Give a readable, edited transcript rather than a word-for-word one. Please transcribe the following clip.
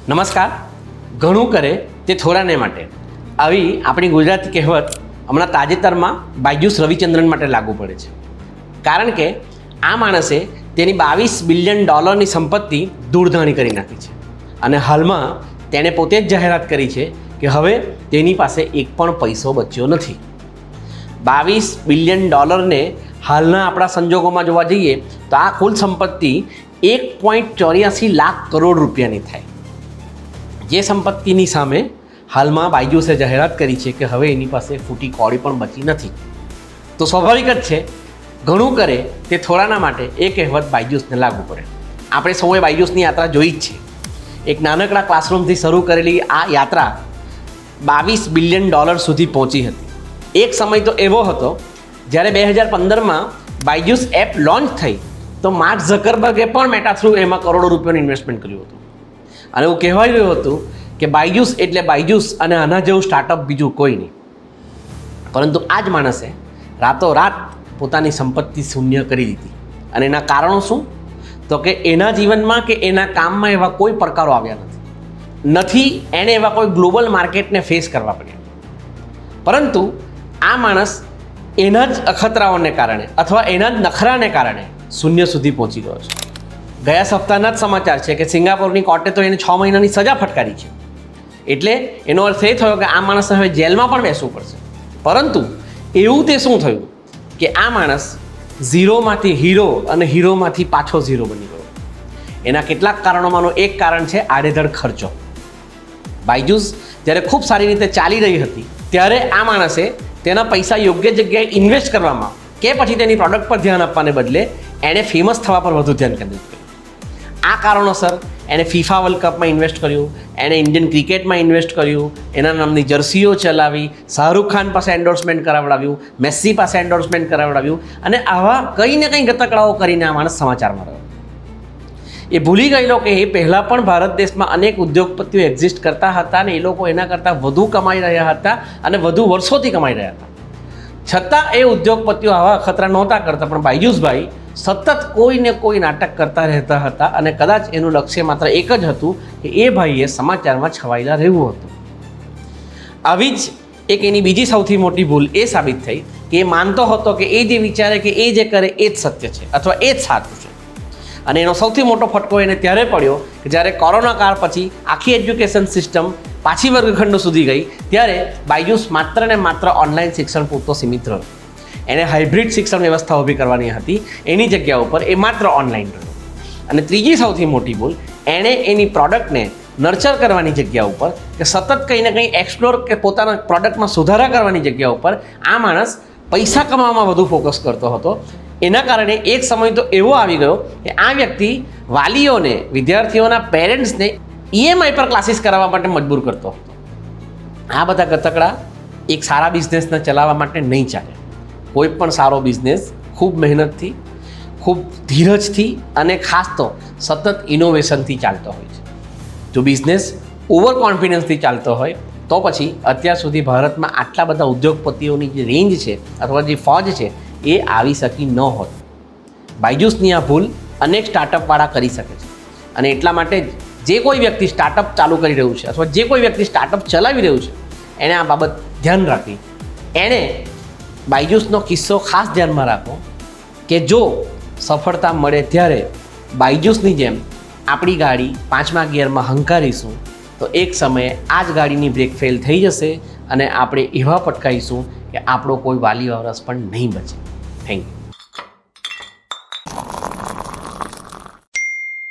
નમસ્કાર. ઘણું કરે તે થોડાને માટે આવી આપણી ગુજરાતી કહેવત હમણાં તાજેતરમાં બાયજુસ રવિચંદ્રન માટે લાગુ પડે છે. કારણ કે આ માણસે તેની $22 બિલિયન સંપત્તિ દૂરધાણી કરી નાખી છે અને હાલમાં તેણે પોતે જ જાહેરાત કરી છે કે હવે તેની પાસે એક પણ પૈસો બચ્યો નથી. $22 બિલિયન હાલના આપણા સંજોગોમાં જોવા જઈએ તો આ કુલ સંપત્તિ 1.84 લાખ કરોડ રૂપિયાની થાય. જે સંપત્તિની સામે હાલમાં બાયજુસે જાહેરાત કરી છે કે હવે એની પાસે ફૂટી કોડી પણ બચી નથી. તો સ્વાભાવિક જ છે, ઘણું કરે તે થોડાના માટે એ કહેવત બાયજુસને લાગુ પડે. આપણે સૌએ બાયજુસની યાત્રા જોઈ જ છે. એક નાનકડા ક્લાસરૂમથી શરૂ કરેલી આ યાત્રા $22 બિલિયન સુધી પહોંચી હતી. એક સમય તો એવો હતો જ્યારે 2015માં બાયજુસ એપ લોન્ચ થઈ તો માર્ક ઝકરબર્ગે પણ મેટા થ્રુ એમાં કરોડો રૂપિયાનું ઇન્વેસ્ટમેન્ટ કર્યું હતું. અને એવું કહેવાય રહ્યું હતું કે બાયજુસ એટલે બાયજુસ અને આના જેવું સ્ટાર્ટઅપ બીજું કોઈ નહીં. પરંતુ આ જ માણસે રાતોરાત પોતાની સંપત્તિ શૂન્ય કરી દીધી. અને એના કારણો શું? તો કે એના જીવનમાં કે એના કામમાં એવા કોઈ પડકારો આવ્યા નથી. એણે એવા કોઈ ગ્લોબલ માર્કેટને ફેસ કરવા પડ્યા. પરંતુ આ માણસ એના જ અખતરાઓને કારણે અથવા એના જ નખરાને કારણે શૂન્ય સુધી પહોંચી ગયો છે. ગયા સપ્તાહના જ સમાચાર છે કે સિંગાપોરની કોર્ટે તો એને 6 મહિનાની સજા ફટકારી છે. એટલે એનો અર્થ એ થયો કે આ માણસને હવે જેલમાં પણ બેસવું પડશે. પરંતુ એવું તે શું થયું કે આ માણસ ઝીરોમાંથી હીરો અને હીરોમાંથી પાછો ઝીરો બની ગયો. એના કેટલાક કારણોમાંનું એક કારણ છે આડેધડ ખર્ચો. બાયજુસ જ્યારે ખૂબ સારી રીતે ચાલી રહી હતી ત્યારે આ માણસે તેના પૈસા યોગ્ય જગ્યાએ ઇન્વેસ્ટ કરવામાં કે પછી તેની પ્રોડક્ટ પર ધ્યાન આપવાને બદલે એણે ફેમસ થવા પર વધુ ધ્યાન કેન્દ્રિત કર્યું. આ કારણોસર એણે ફીફા વર્લ્ડ કપમાં ઇન્વેસ્ટ કર્યું, એણે ઇન્ડિયન ક્રિકેટમાં ઇન્વેસ્ટ કર્યું, એના નામની જર્સીઓ ચલાવી, શાહરૂખ ખાન પાસે એન્ડોર્સમેન્ટ કરાવડાવ્યું, મેસ્સી પાસે એન્ડોર્સમેન્ટ કરાવડાવ્યું અને આવા કંઈ ને કંઈ ગતકડાઓ કરીને આ માણસ સમાચારમાં રહ્યો. એ ભૂલી ગયેલો કે એ પહેલાં પણ ભારત દેશમાં અનેક ઉદ્યોગપતિઓ એક્ઝિસ્ટ કરતા હતા અને એ લોકો એના કરતાં વધુ કમાઈ રહ્યા હતા અને વધુ વર્ષોથી કમાઈ રહ્યા હતા. છતાં એ ઉદ્યોગપતિઓ આવા અખતરા નહોતા કરતા, પણ બાયજુસભાઈ સતત કોઈને કોઈ નાટક કરતા રહેતા હતા અને કદાચ એનું લક્ષ્ય માત્ર એક જ હતું કે એ ભાઈએ સમાચારમાં છવાયેલા રહેવું હતું. આવી જ એક એની બીજી સૌથી મોટી ભૂલ એ સાબિત થઈ કે એ માનતો હતો કે એ જે વિચારે કે એ જે કરે એ જ સત્ય છે અથવા એ જ સાચું છે. અને એનો સૌથી મોટો ફટકો એને ત્યારે પડ્યો કે જ્યારે કોરોના કાળ પછી આખી એજ્યુકેશન સિસ્ટમ પાછી વર્ગખંડો સુધી ગઈ ત્યારે બાયજુસ માત્ર ને માત્ર ઓનલાઈન શિક્ષણ પૂરતો સીમિત રહ્યો. એને હાઇબ્રિડ શિક્ષણ વ્યવસ્થા ઊભી કરવાની હતી, એની જગ્યા ઉપર એ માત્ર ઓનલાઈન રહ્યો. અને ત્રીજી સૌથી મોટી ભૂલ, એણે એની પ્રોડક્ટને નર્ચર કરવાની જગ્યા ઉપર કે સતત કંઈ ને કંઈ એક્સપ્લોર કે પોતાના પ્રોડક્ટમાં સુધારા કરવાની જગ્યા ઉપર આ માણસ પૈસા કમાવામાં વધુ ફોકસ કરતો હતો. એના કારણે એક સમય તો એવો આવી ગયો કે આ વ્યક્તિ વાલીઓને, વિદ્યાર્થીઓના પેરેન્ટ્સને EMI પર ક્લાસીસ કરાવવા માટે મજબૂર કરતો હતો. આ બધા ગતકડા એક સારા બિઝનેસને ચલાવવા માટે નહીં ચાલે. કોઈ પણ સારો બિઝનેસ ખૂબ મહેનતથી, ખૂબ ધીરજથી અને ખાસ તો સતત ઇનોવેશનથી ચાલતો હોય છે. જો બિઝનેસ ઓવર કોન્ફિડન્સથી ચાલતો હોય તો પછી અત્યાર સુધી ભારતમાં આટલા બધા ઉદ્યોગપતિઓની જે રેન્જ છે અથવા જે ફોજ છે એ આવી શકી ન હોત. બાયજુસની આ ભૂલ અનેક સ્ટાર્ટઅપવાળા કરી શકે છે. અને એટલા માટે જે કોઈ વ્યક્તિ સ્ટાર્ટઅપ ચાલુ કરી રહ્યું છે અથવા જે કોઈ વ્યક્તિ સ્ટાર્ટઅપ ચલાવી રહ્યું છે એણે આ બાબત ધ્યાન રાખવી. એણે બાયજુસનો કિસ્સો ખાસ ધ્યાનમાં રાખો કે જો સફળતા મળે ત્યારે બાયજુસની જેમ આપણી ગાડી 5મા ગિયરમાં હંકારીશું તો એક સમયે આ જ ગાડીની બ્રેક ફેલ થઈ જશે અને આપણે એવા પટકાઈશું કે આપણો કોઈ વાલી વારસ પણ નહીં બચે. Thank you.